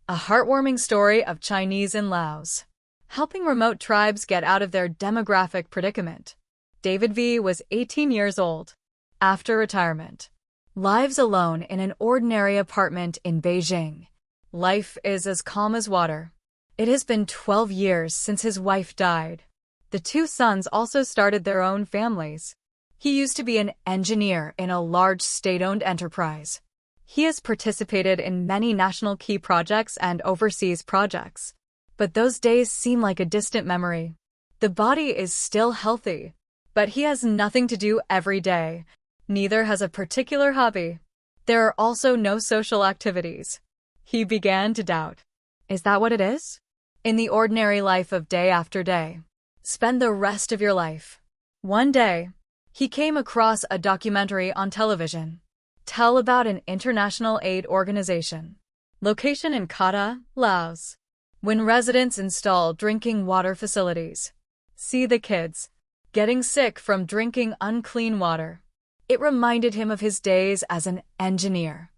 A heartwarming story of Chinese in Laos, helping remote tribes get out of their demographic predicament. David V. was 18 years old. After retirement, lives alone in an ordinary apartment in Beijing. Life is as calm as water. It has been 12 years since his wife died. The two sons also started their own families. He used to be an engineer in a large state-owned enterprise. He has participated in many national key projects and overseas projects. But those days seem like a distant memory. The body is still healthy, but he has nothing to do every day. Neither has a particular hobby. There are also no social activities. He began to doubt. Is that what it is? In the ordinary life of day after day. Spend the rest of your life. One day, he came across a documentary on television. Tell about an international aid organization. Location in Kata, Laos. When residents install drinking water facilities. See the kids getting sick from drinking unclean water. It reminded him of his days as an engineer.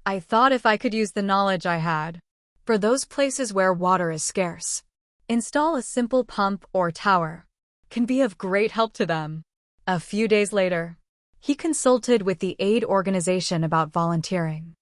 I thought if I could use the knowledge I had for those places where water is scarce, install a simple pump or tower, can be of great help to them. A few days later, he consulted with the aid organization about volunteering.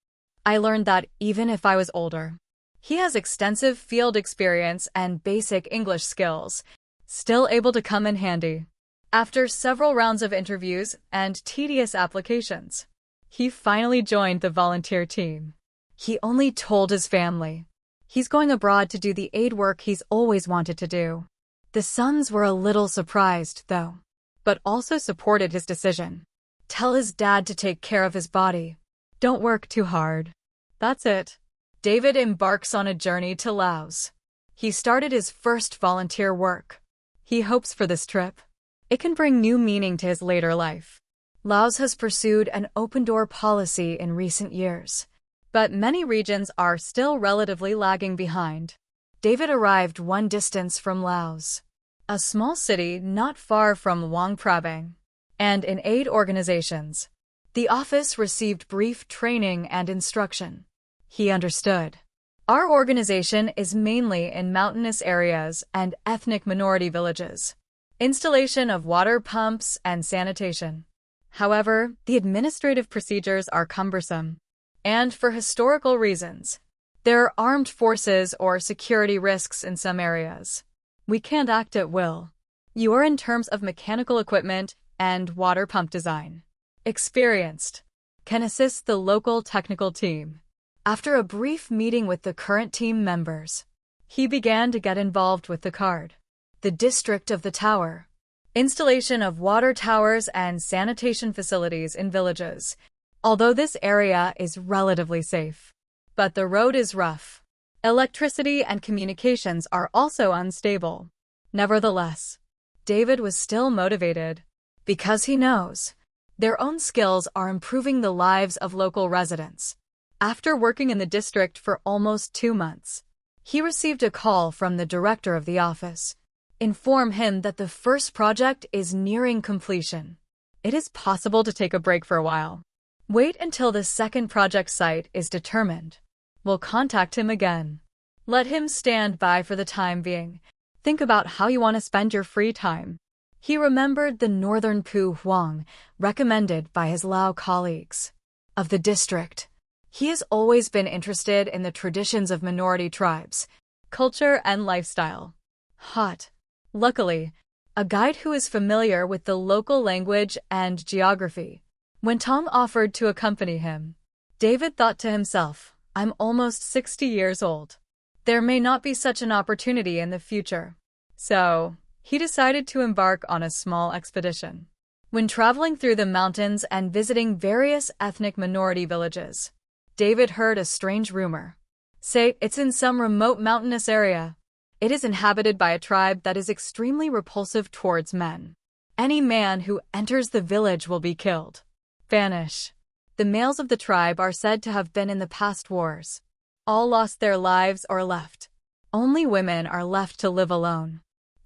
I learned that even if I was older, he has extensive field experience and basic English skills, still able to come in handy. After several rounds of interviews and tedious applications, he finally joined the volunteer team. He only told his family he's going abroad to do the aid work he's always wanted to do. The sons were a little surprised, though, but also supported his decision. Tell his dad to take care of his body. Don't work too hard. That's it. David embarks on a journey to Laos. He started his first volunteer work. He hopes for this trip, it can bring new meaning to his later life. Laos has pursued an open-door policy in recent years, but many regions are still relatively lagging behind. David arrived one distance from Laos, a small city not far from Luang Prabang, and in aid organizations. The office received brief training and instruction. He understood. Our organization is mainly in mountainous areas and ethnic minority villages. Installation of water pumps and sanitation. However, the administrative procedures are cumbersome. And for historical reasons, there are armed forces or security risks in some areas. We can't act at will. You are in terms of mechanical equipment and water pump design. Experienced. Can assist the local technical team. After a brief meeting with the current team members, he began to get involved with the card. The district of the tower. Installation of water towers and sanitation facilities in villages. Although this area is relatively safe, but the road is rough. Electricity and communications are also unstable. Nevertheless, David was still motivated because he knows their own skills are improving the lives of local residents. After working in the district for almost 2 months, he received a call from the director of the office. Inform him that the first project is nearing completion. It is possible to take a break for a while. Wait until the second project site is determined. We'll contact him again. Let him stand by for the time being. Think about how you want to spend your free time. He remembered the northern Pu Huang, recommended by his Lao colleagues of the district. He has always been interested in the traditions of minority tribes, culture, and lifestyle. Hot. Luckily, a guide who is familiar with the local language and geography. When Tong offered to accompany him, David thought to himself, I'm almost 60 years old. There may not be such an opportunity in the future. So, he decided to embark on a small expedition. When traveling through the mountains and visiting various ethnic minority villages, David heard a strange rumor. Say, it's in some remote mountainous area. It is inhabited by a tribe that is extremely repulsive towards men. Any man who enters the village will be killed. Vanish. The males of the tribe are said to have been in the past wars. All lost their lives or left. Only women are left to live alone.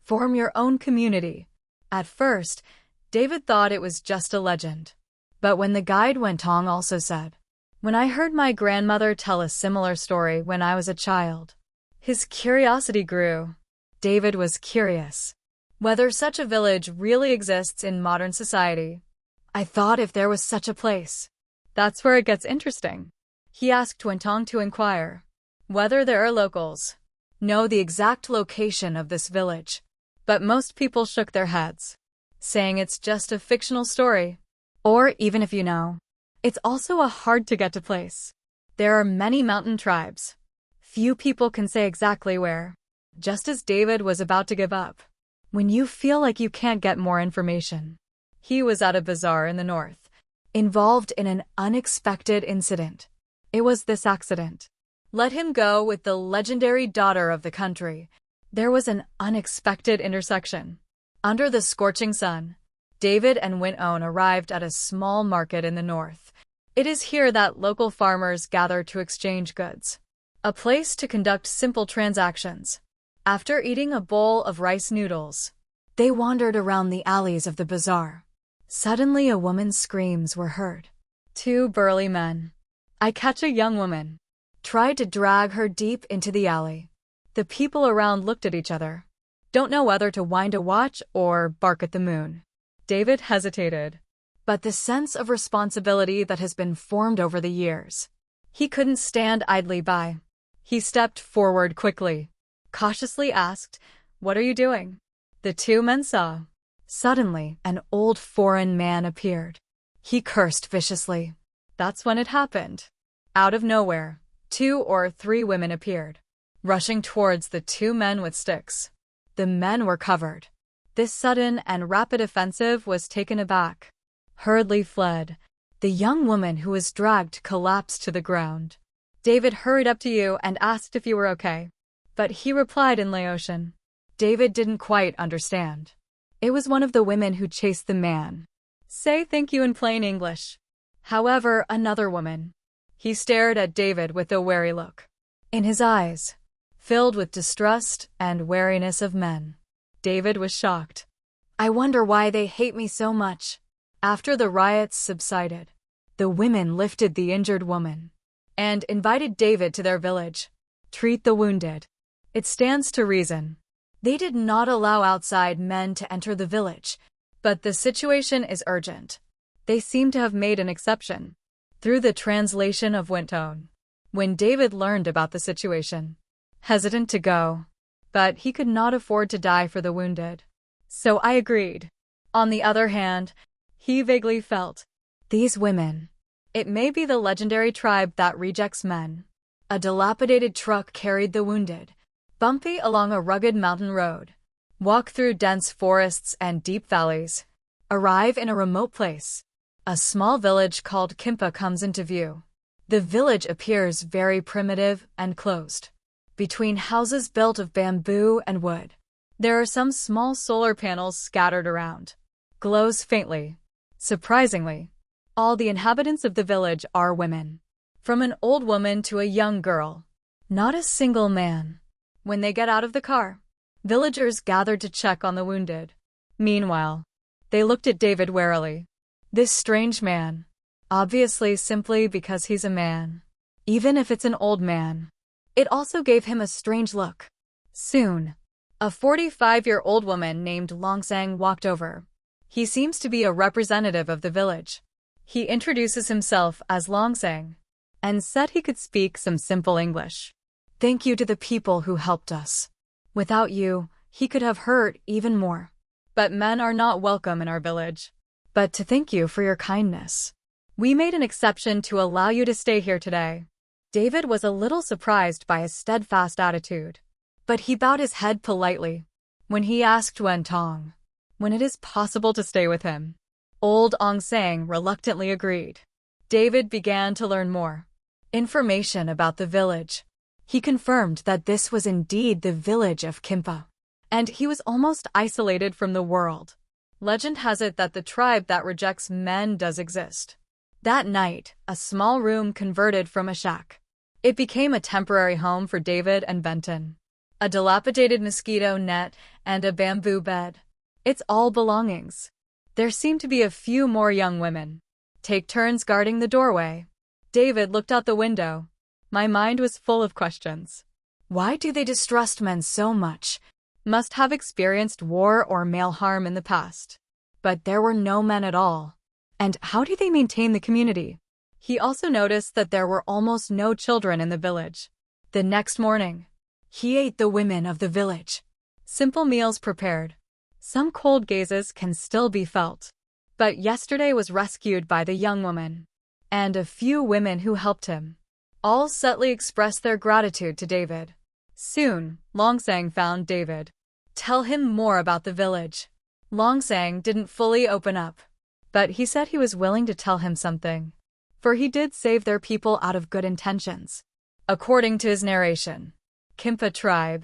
Form your own community. At first, David thought it was just a legend. But when the guide went on also said, when I heard my grandmother tell a similar story when I was a child. His curiosity grew. David was curious whether such a village really exists in modern society. I thought if there was such a place. That's where it gets interesting. He asked Wentong to inquire whether there are locals know the exact location of this village. But most people shook their heads, saying it's just a fictional story. Or even if you know, it's also a hard-to-get-to place. There are many mountain tribes. Few people can say exactly where. Just as David was about to give up, when you feel like you can't get more information. He was at a bazaar in the north, involved in an unexpected incident. It was this accident. Let him go with the legendary daughter of the country. There was an unexpected intersection. Under the scorching sun, David and Win-on arrived at a small market in the north. It is here that local farmers gather to exchange goods. A place to conduct simple transactions. After eating a bowl of rice noodles, they wandered around the alleys of the bazaar. Suddenly a woman's screams were heard. Two burly men, I catch a young woman, tried to drag her deep into the alley. The people around looked at each other, don't know whether to wind a watch or bark at the moon. David hesitated, but the sense of responsibility that has been formed over the years. He couldn't stand idly by. He stepped forward quickly, cautiously asked, "What are you doing?" The two men saw. Suddenly, an old foreign man appeared. He cursed viciously. That's when it happened. Out of nowhere, 2 or 3 women appeared, rushing towards the two men with sticks. The men were covered. This sudden and rapid offensive was taken aback, hurriedly fled. The young woman who was dragged collapsed to the ground. David hurried up to you and asked if you were okay. But he replied in Laotian. David didn't quite understand. It was one of the women who chased the man. Say thank you in plain English. However, another woman. He stared at David with a wary look in his eyes, filled with distrust and wariness of men. David was shocked. I wonder why they hate me so much. After the riots subsided, the women lifted the injured woman and invited David to their village. Treat the wounded. It stands to reason. They did not allow outside men to enter the village, but the situation is urgent. They seem to have made an exception. Through the translation of Wentong, when David learned about the situation, hesitant to go, but he could not afford to die for the wounded. So I agreed. On the other hand, he vaguely felt, these women, it may be the legendary tribe that rejects men. A dilapidated truck carried the wounded, bumpy along a rugged mountain road, walk through dense forests and deep valleys, arrive in a remote place. A small village called Kimpa comes into view. The village appears very primitive and closed. Between houses built of bamboo and wood, there are some small solar panels scattered around. Glows faintly. Surprisingly, all the inhabitants of the village are women. From an old woman to a young girl. Not a single man. When they get out of the car, villagers gathered to check on the wounded. Meanwhile, they looked at David warily. This strange man. Obviously simply because he's a man. Even if it's an old man. It also gave him a strange look. Soon, a 45-year-old woman named Longsang walked over. He seems to be a representative of the village. He introduces himself as Longsang and said he could speak some simple English. Thank you to the people who helped us. Without you, he could have hurt even more. But men are not welcome in our village. But to thank you for your kindness. We made an exception to allow you to stay here today. David was a little surprised by his steadfast attitude, but he bowed his head politely. When he asked Wentong when it is possible to stay with him, old Ong Sang reluctantly agreed. David began to learn more information about the village. He confirmed that this was indeed the village of Kimpa, and he was almost isolated from the world. Legend has it that the tribe that rejects men does exist. That night, a small room converted from a shack. It became a temporary home for David and Benton. A dilapidated mosquito net and a bamboo bed. It's all belongings. There seem to be a few more young women. Take turns guarding the doorway. David looked out the window. My mind was full of questions. Why do they distrust men so much? Must have experienced war or male harm in the past. But there were no men at all. And how do they maintain the community? He also noticed that there were almost no children in the village. The next morning, he ate the women of the village. Simple meals prepared. Some cold gazes can still be felt. But yesterday was rescued by the young woman. And a few women who helped him. All subtly expressed their gratitude to David. Soon, Longsang found David. Tell him more about the village. Longsang didn't fully open up. But he said he was willing to tell him something. For he did save their people out of good intentions. According to his narration, Khimpa tribe.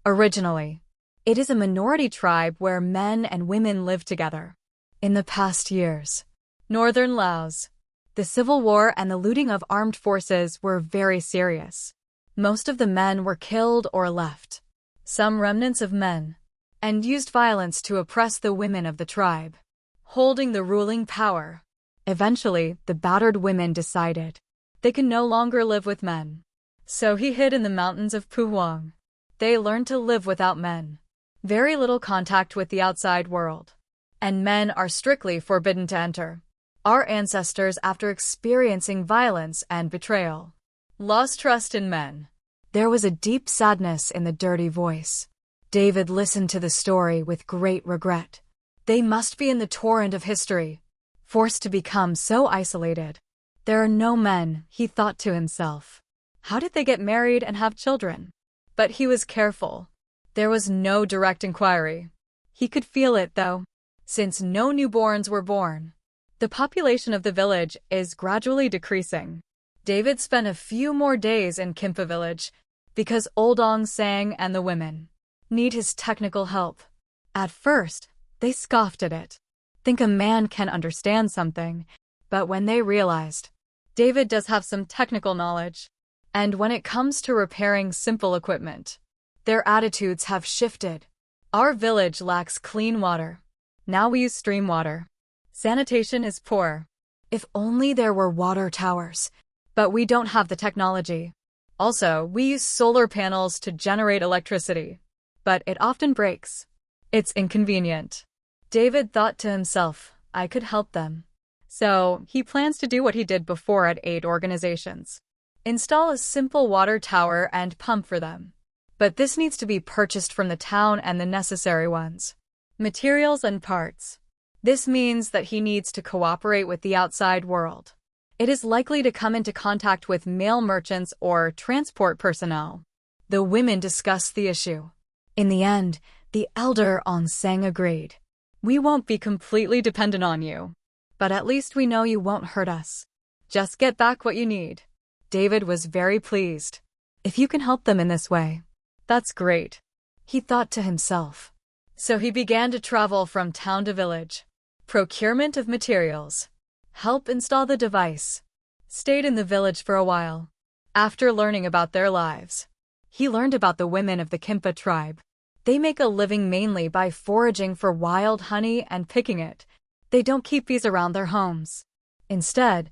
Originally, it is a minority tribe where men and women live together. In the past years, northern Laos, the civil war and the looting of armed forces were very serious. Most of the men were killed or left, some remnants of men, and used violence to oppress the women of the tribe, holding the ruling power. Eventually, the battered women decided they can no longer live with men. So he hid in the mountains of Puhuang. They learned to live without men. Very little contact with the outside world. And men are strictly forbidden to enter. Our ancestors, after experiencing violence and betrayal, lost trust in men. There was a deep sadness in the dirty voice. David listened to the story with great regret. They must be in the torrent of history, forced to become so isolated. There are no men, he thought to himself. How did they get married and have children? But he was careful. There was no direct inquiry. He could feel it, though. Since no newborns were born, the population of the village is gradually decreasing. David spent a few more days in Khimpa village because Old Ong Sang and the women need his technical help. At first, they scoffed at it. Think a man can understand something, but when they realized David does have some technical knowledge, and when it comes to repairing simple equipment, their attitudes have shifted. Our village lacks clean water. Now we use stream water. Sanitation is poor. If only there were water towers. But we don't have the technology. Also, we use solar panels to generate electricity. But it often breaks. It's inconvenient. David thought to himself, I could help them. So, he plans to do what he did before at aid organizations. Install a simple water tower and pump for them. But this needs to be purchased from the town and the necessary ones. Materials and parts. This means that he needs to cooperate with the outside world. It is likely to come into contact with male merchants or transport personnel. The women discussed the issue. In the end, the elder Ong Sang agreed. We won't be completely dependent on you. But at least we know you won't hurt us. Just get back what you need. David was very pleased. If you can help them in this way, that's great, he thought to himself. So he began to travel from town to village. Procurement of materials. Help install the device. Stayed in the village for a while. After learning about their lives, he learned about the women of the Khimpa tribe. They make a living mainly by foraging for wild honey and picking it. They don't keep bees around their homes. Instead,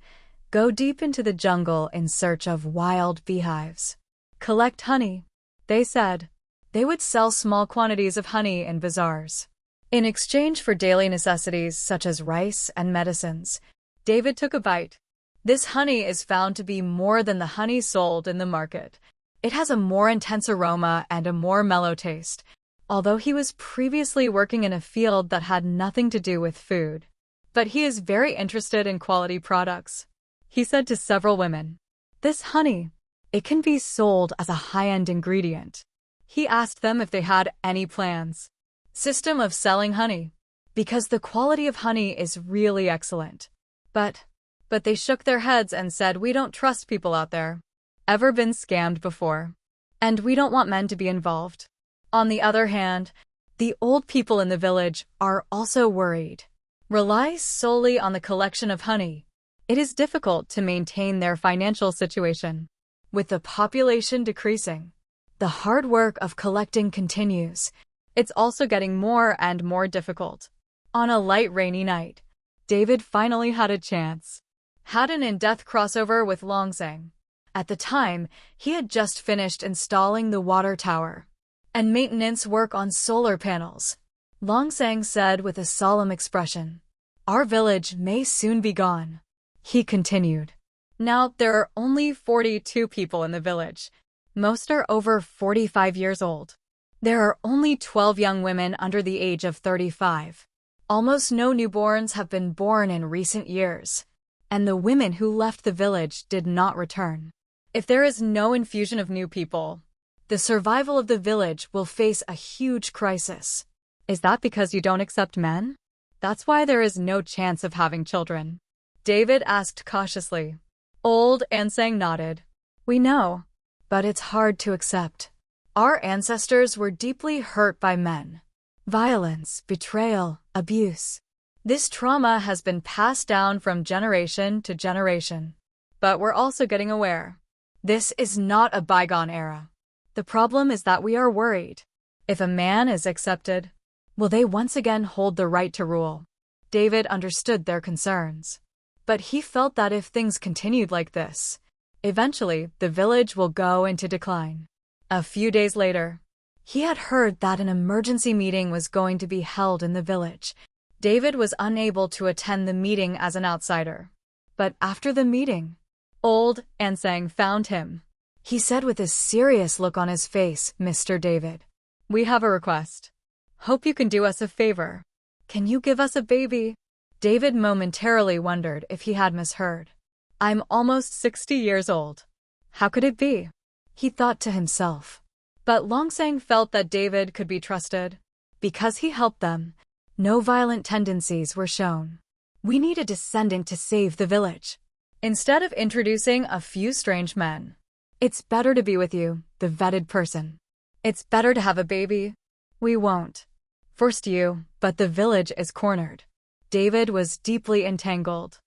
go deep into the jungle in search of wild beehives. Collect honey, they said. They would sell small quantities of honey in bazaars. In exchange for daily necessities such as rice and medicines, David took a bite. This honey is found to be more than the honey sold in the market. It has a more intense aroma and a more mellow taste, although he was previously working in a field that had nothing to do with food. But he is very interested in quality products. He said to several women, this honey, it can be sold as a high-end ingredient. He asked them if they had any plans. System of selling honey. Because the quality of honey is really excellent. But they shook their heads and said, we don't trust people out there. Ever been scammed before? And we don't want men to be involved. On the other hand, the old people in the village are also worried. Rely solely on the collection of honey. It is difficult to maintain their financial situation. With the population decreasing, the hard work of collecting continues. It's also getting more and more difficult. On a light rainy night, David finally had a chance. had an in-depth crossover with Longsang. At the time, he had just finished installing the water tower and maintenance work on solar panels. Longsang said with a solemn expression, "Our village may soon be gone." He continued, "Now there are only 42 people in the village. Most are over 45 years old. There are only 12 young women under the age of 35. Almost no newborns have been born in recent years, and the women who left the village did not return. If there is no infusion of new people, the survival of the village will face a huge crisis." Is that because you don't accept men? That's why there is no chance of having children? David asked cautiously. Old Ansang nodded. We know, but it's hard to accept. Our ancestors were deeply hurt by men. Violence, betrayal, abuse. This trauma has been passed down from generation to generation. But we're also getting aware. This is not a bygone era. The problem is that we are worried. If a man is accepted, will they once again hold the right to rule? David understood their concerns. But he felt that if things continued like this, eventually the village will go into decline. A few days later, he had heard that an emergency meeting was going to be held in the village. David was unable to attend the meeting as an outsider. But after the meeting, old Ansang found him. He said with a serious look on his face, "Mr. David, we have a request. Hope you can do us a favor. Can you give us a baby?" David momentarily wondered if he had misheard. "I'm almost 60 years old. How could it be?" he thought to himself. But Longsang felt that David could be trusted. Because he helped them, no violent tendencies were shown. "We need a descendant to save the village. Instead of introducing a few strange men, it's better to be with you, the vetted person. It's better to have a baby. We won't force you, but the village is cornered." David was deeply entangled.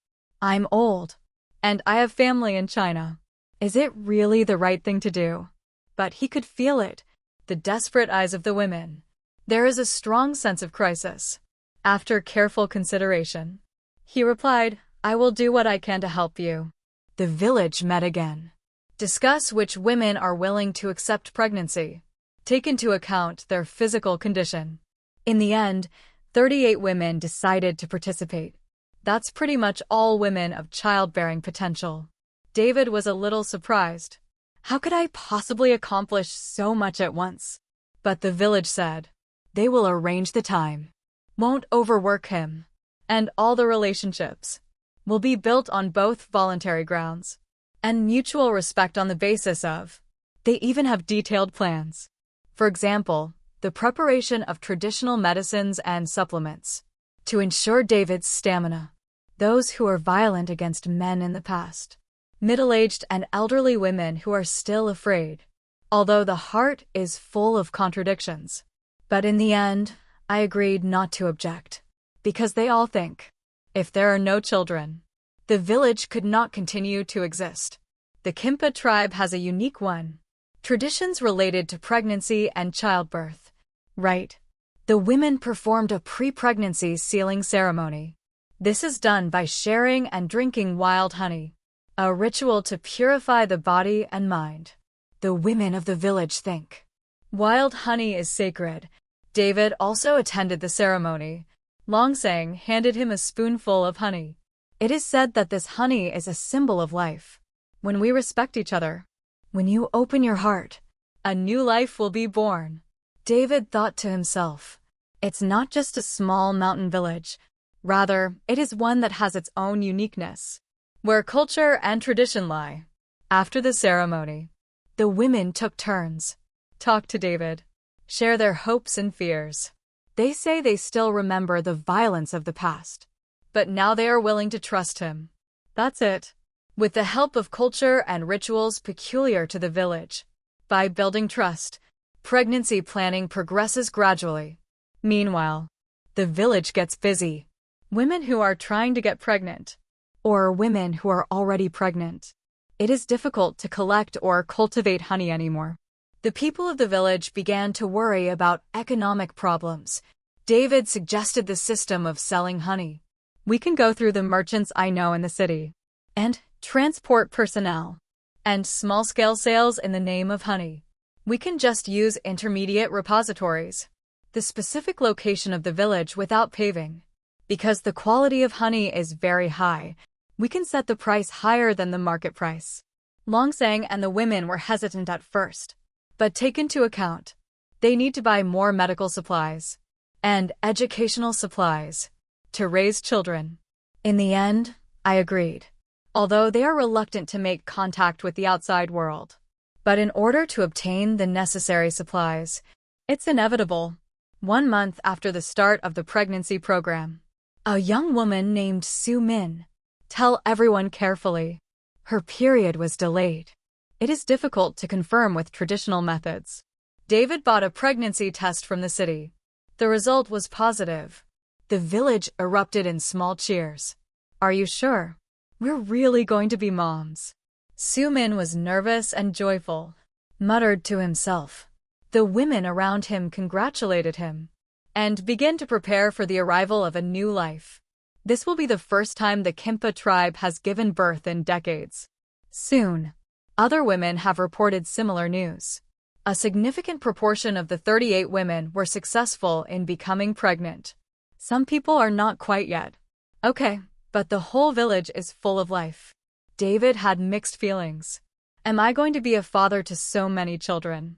"I'm old, and I have family in China. Is it really the right thing to do?" But he could feel it, the desperate eyes of the women. There is a strong sense of crisis. After careful consideration, he replied, "I will do what I can to help you." The village met again. Discuss which women are willing to accept pregnancy. Take into account their physical condition. In the end, 38 women decided to participate. That's pretty much all women of childbearing potential. David was a little surprised. How could I possibly accomplish so much at once? But the village said, they will arrange the time, won't overwork him, and all the relationships will be built on both voluntary grounds and mutual respect on the basis of. They even have detailed plans. For example, the preparation of traditional medicines and supplements to ensure David's stamina. Those who are violent against men in the past. Middle-aged and elderly women who are still afraid. Although the heart is full of contradictions. But in the end, I agreed not to object. Because they all think, if there are no children, the village could not continue to exist. The Khimpa tribe has a unique one. Traditions related to pregnancy and childbirth. Right. The women performed a pre-pregnancy sealing ceremony. This is done by sharing and drinking wild honey, a ritual to purify the body and mind. The women of the village think wild honey is sacred. David also attended the ceremony. Longsang handed him a spoonful of honey. It is said that this honey is a symbol of life. When we respect each other, when you open your heart, a new life will be born. David thought to himself, it's not just a small mountain village. Rather, it is one that has its own uniqueness, where culture and tradition lie. After the ceremony, the women took turns, talk to David, share their hopes and fears. They say they still remember the violence of the past, but now they are willing to trust him. That's it. With the help of culture and rituals peculiar to the village, by building trust, pregnancy planning progresses gradually. Meanwhile, the village gets busy. Women who are trying to get pregnant, or women who are already pregnant. It is difficult to collect or cultivate honey anymore. The people of the village began to worry about economic problems. David suggested the system of selling honey. We can go through the merchants I know in the city. and transport personnel, and small-scale sales in the name of honey. We can just use intermediate repositories, the specific location of the village without paving. Because the quality of honey is very high, we can set the price higher than the market price. Longsang and the women were hesitant at first, but take into account, they need to buy more medical supplies and educational supplies to raise children. In the end, I agreed, although they are reluctant to make contact with the outside world. But in order to obtain the necessary supplies, it's inevitable. 1 month after the start of the pregnancy program, a young woman named Su Min. Tell everyone carefully. Her period was delayed. It is difficult to confirm with traditional methods. David bought a pregnancy test from the city. The result was positive. The village erupted in small cheers. Are you sure? We're really going to be moms. Su Min was nervous and joyful, muttered to himself. The women around him congratulated him and began to prepare for the arrival of a new life. This will be the first time the Kempa tribe has given birth in decades. Soon, other women have reported similar news. A significant proportion of the 38 women were successful in becoming pregnant. Some people are not quite yet. Okay, but the whole village is full of life. David had mixed feelings. Am I going to be a father to so many children?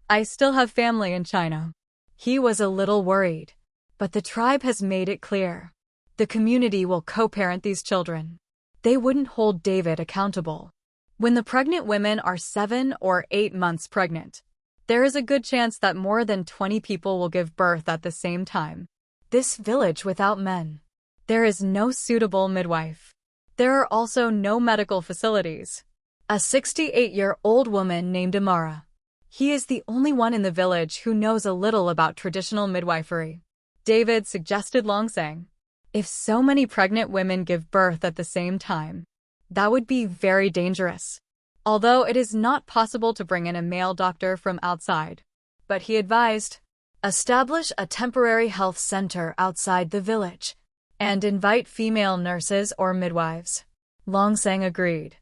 I still have family in China. He was a little worried, but the tribe has made it clear. The community will co-parent these children. They wouldn't hold David accountable. When the pregnant women are 7 or 8 months pregnant, there is a good chance that more than 20 people will give birth at the same time. This village without men. There is no suitable midwife. There are also no medical facilities. A 68-year-old woman named Amara. He is the only one in the village who knows a little about traditional midwifery. David suggested Longsang. If so many pregnant women give birth at the same time, that would be very dangerous. Although it is not possible to bring in a male doctor from outside. But he advised, establish a temporary health center outside the village and invite female nurses or midwives. Longsang agreed.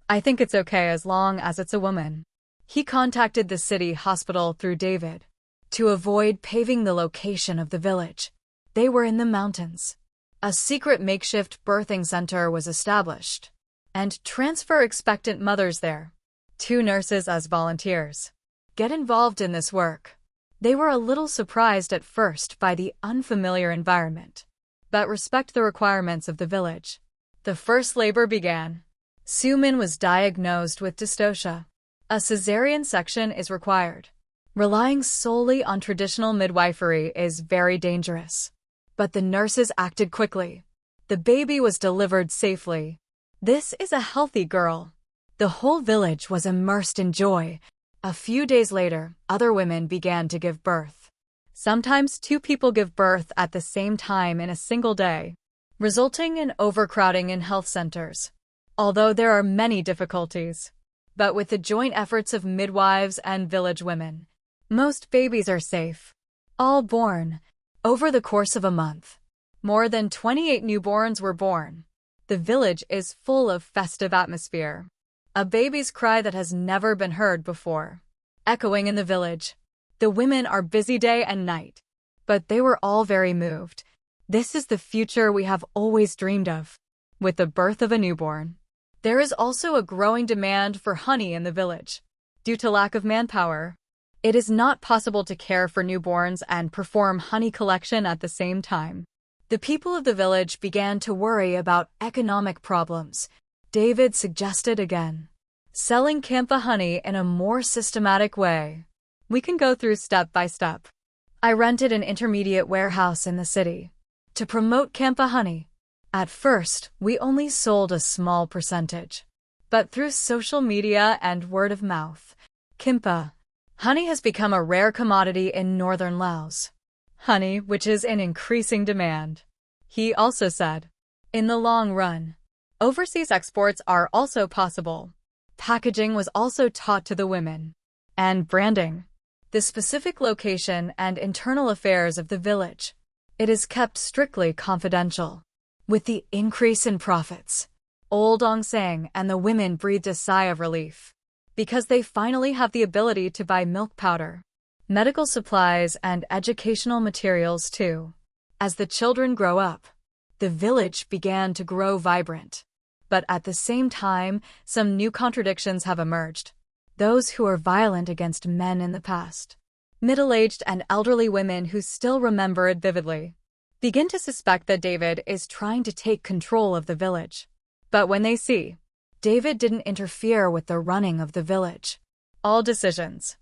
I think it's okay as long as it's a woman. He contacted the city hospital through David to avoid paving the location of the village. They were in the mountains. A secret makeshift birthing center was established and transfer expectant mothers there. 2 nurses as volunteers. Get involved in this work. They were a little surprised at first by the unfamiliar environment, but respect the requirements of the village. The first labor began. Su Min was diagnosed with dystocia. A cesarean section is required. Relying solely on traditional midwifery is very dangerous. But the nurses acted quickly. The baby was delivered safely. This is a healthy girl. The whole village was immersed in joy. A few days later, other women began to give birth. Sometimes 2 people give birth at the same time in a single day, resulting in overcrowding in health centers. Although there are many difficulties, but with the joint efforts of midwives and village women, most babies are safe. All born. Over the course of a month, more than 28 newborns were born. The village is full of festive atmosphere. A baby's cry that has never been heard before, echoing in the village. The women are busy day and night, but they were all very moved. This is the future we have always dreamed of. With the birth of a newborn, there is also a growing demand for honey in the village. Due to lack of manpower, it is not possible to care for newborns and perform honey collection at the same time. The people of the village began to worry about economic problems. David suggested again, selling Kampa honey in a more systematic way. We can go through step by step. I rented an intermediate warehouse in the city to promote Kampa honey. At first, we only sold a small percentage. But through social media and word of mouth, Kampa honey has become a rare commodity in northern Laos. Honey, which is in increasing demand. He also said, in the long run, overseas exports are also possible. Packaging was also taught to the women. And branding. The specific location and internal affairs of the village. It is kept strictly confidential. With the increase in profits, Old Ong sang and the women breathed a sigh of relief. Because they finally have the ability to buy milk powder, medical supplies, and educational materials too. As the children grow up, the village began to grow vibrant. But at the same time, some new contradictions have emerged. Those who are violent against men in the past, middle-aged and elderly women who still remember it vividly, begin to suspect that David is trying to take control of the village. But when they see David didn't interfere with the running of the village, all decisions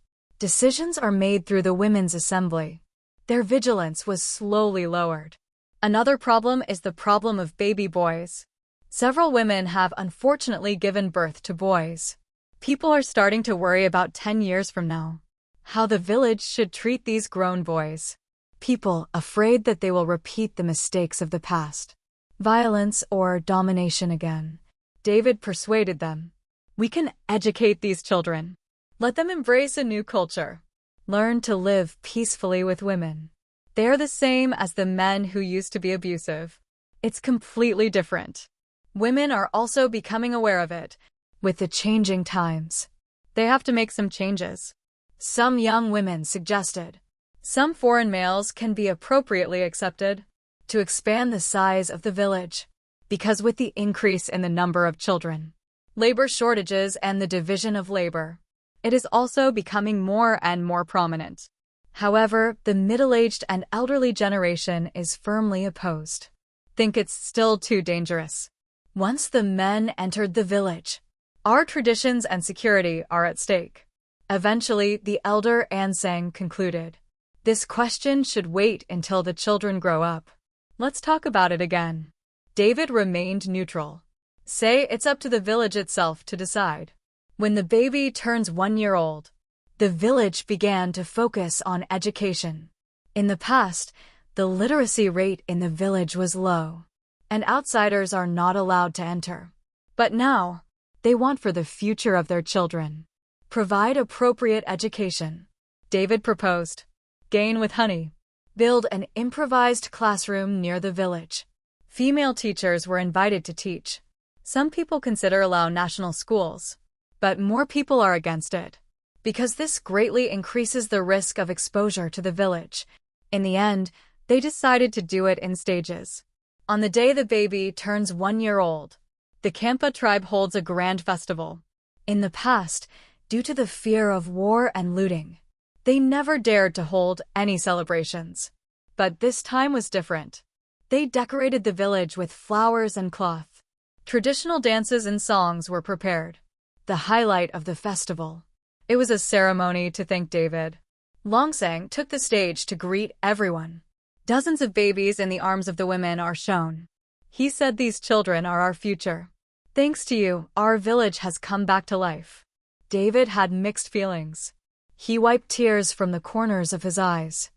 are made through the women's assembly. Their vigilance was slowly lowered. Another problem is the problem of baby boys. Several women have unfortunately given birth to boys. People are starting to worry about 10 years from now, how the village should treat these grown boys. People afraid that they will repeat the mistakes of the past, violence or domination again. David persuaded them. We can educate these children. Let them embrace a new culture. Learn to live peacefully with women. They are the same as the men who used to be abusive. It's completely different. Women are also becoming aware of it. With the changing times, they have to make some changes. Some young women suggested some foreign males can be appropriately accepted to expand the size of the village. Because with the increase in the number of children, labor shortages, and the division of labor, it is also becoming more and more prominent. However, the middle-aged and elderly generation is firmly opposed. Think it's still too dangerous. Once the men entered the village, our traditions and security are at stake. Eventually, the elder Ansang concluded, this question should wait until the children grow up. Let's talk about it again. David remained neutral. Say it's up to the village itself to decide. When the baby turns 1 year old, the village began to focus on education. In the past, the literacy rate in the village was low, and outsiders are not allowed to enter. But now, they want for the future of their children. Provide appropriate education. David proposed. Gain with honey. Build an improvised classroom near the village. Female teachers were invited to teach. Some people consider allow national schools, but more people are against it, because this greatly increases the risk of exposure to the village. In the end, they decided to do it in stages. On the day the baby turns 1 year old, the Khampa tribe holds a grand festival. In the past, due to the fear of war and looting, they never dared to hold any celebrations. But this time was different. They decorated the village with flowers and cloth. Traditional dances and songs were prepared. The highlight of the festival. It was a ceremony to thank David. Longsang took the stage to greet everyone. Dozens of babies in the arms of the women are shown. He said these children are our future. Thanks to you, our village has come back to life. David had mixed feelings. He wiped tears from the corners of his eyes.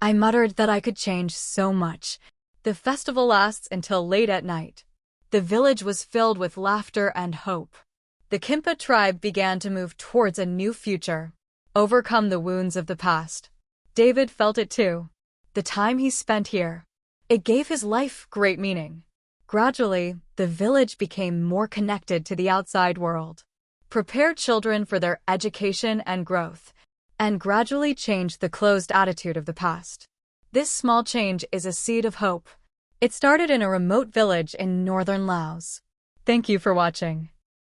I muttered that I could change so much. The festival lasts until late at night. The village was filled with laughter and hope. The Khampa tribe began to move towards a new future, overcome the wounds of the past. David felt it too. The time he spent here, it gave his life great meaning. Gradually, the village became more connected to the outside world, prepared children for their education and growth, and gradually changed the closed attitude of the past. This small change is a seed of hope. It started in a remote village in northern Laos. Thank you for watching.